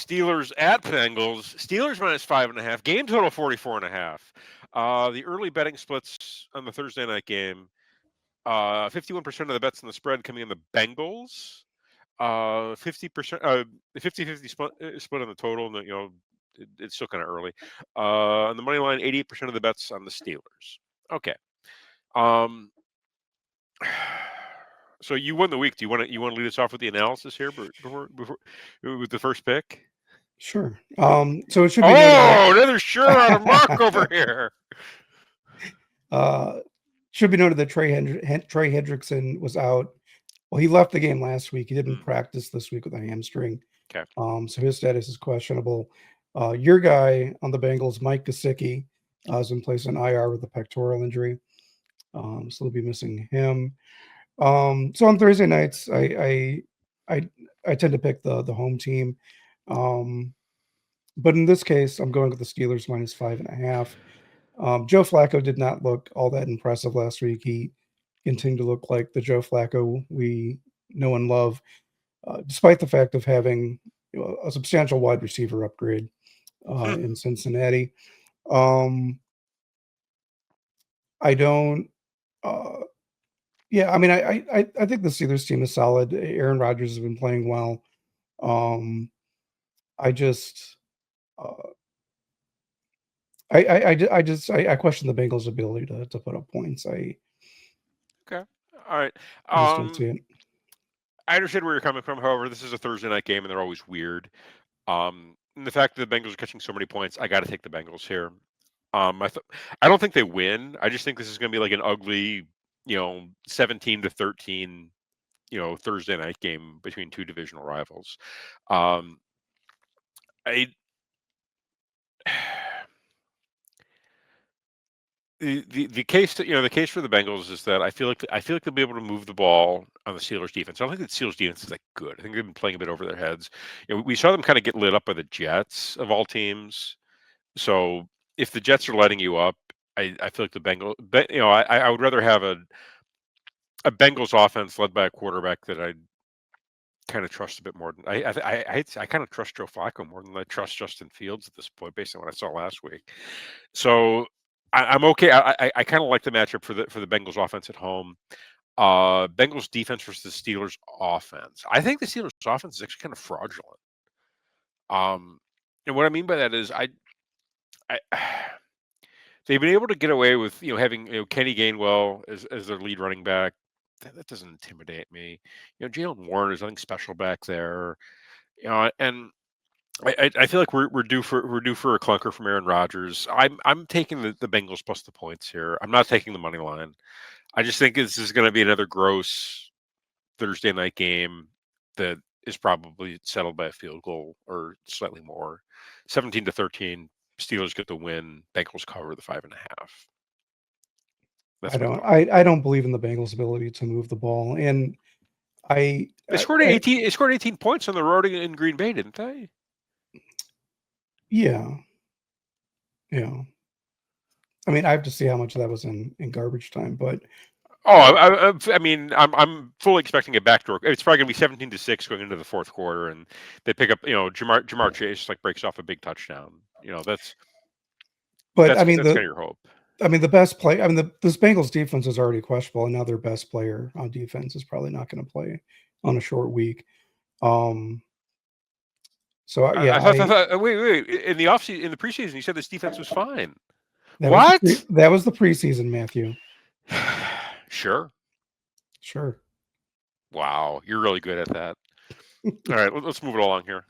Steelers at Bengals. Steelers minus 5.5. Game total 44.5. The early betting splits on the Thursday night game. 51% of the bets on the spread coming in the Bengals. 50%, 50-50 split on the total. It's still kind of early. On the money line, 88% of the bets on the Steelers. Okay. So you won the week. Do you want to lead us off with the analysis here before with the first pick? Sure. So it should be noted that, another sure out of Mark over here. Should be noted that Trey Hendrickson was out. Well, he left the game last week. He didn't practice this week with a hamstring. Okay. So his status is questionable. Your guy on the Bengals, Mike Gesicki, has been placed on IR with a pectoral injury. So they'll be missing him. So on Thursday nights, I tend to pick the home team. But in this case, I'm going with the Steelers minus 5.5. Joe Flacco did not look all that impressive last week. He continued to look like the Joe Flacco we know and love, despite the fact of having a substantial wide receiver upgrade in Cincinnati. I don't. Yeah, I mean, I think the Steelers team is solid. Aaron Rodgers has been playing well. I just, I question the Bengals' ability to put up points. Okay, all right. I just don't see it. I understand where you're coming from. However, this is a Thursday night game, and they're always weird. And the fact that the Bengals are catching so many points, I got to take the Bengals here. I don't think they win. I just think this is going to be like an ugly, 17-13, Thursday night game between two divisional rivals. The case the case for the Bengals is that I feel like they'll be able to move the ball on the Steelers defense. I don't think the Steelers defense is that good. I think they've been playing a bit over their heads. We saw them kind of get lit up by the Jets of all teams. So if the Jets are letting you up, I feel like the Bengals. I would rather have a Bengals offense led by a quarterback that I kind of trust a bit more than I kind of trust Joe Flacco more than I trust Justin Fields at this point, based on what I saw last week. So I'm okay. I kind of like the matchup for the Bengals offense at home. Bengals defense versus the Steelers offense. I think the Steelers offense is actually kind of fraudulent. And what I mean by that is I they've been able to get away with having Kenny Gainwell as their lead running back. That doesn't intimidate me. Jalen Warren is nothing special back there. And I feel like we're due for a clunker from Aaron Rodgers. I'm taking the Bengals plus the points here. I'm not taking the money line. I just think this is going to be another gross Thursday night game that is probably settled by a field goal or slightly more. 17-13. Steelers get the win. Bengals cover the 5.5. I don't believe in the Bengals' ability to move the ball, and they scored 18. They scored 18 points on the road in Green Bay, didn't they? Yeah. I mean, I have to see how much of that was in garbage time, but I mean, I'm fully expecting a backdoor. It's probably going to be 17-6 going into the fourth quarter, and they pick up. Jamar Chase breaks off a big touchdown. That's. But that's, I mean, that's kind of your hope. I mean, the best play. I mean, this Bengals defense is already questionable, and now their best player on defense is probably not going to play on a short week. So yeah, I thought, wait. In the offseason, in the preseason, you said this defense was fine. That was the preseason, Matthew. Sure. Wow, you're really good at that. All right, let's move it along here.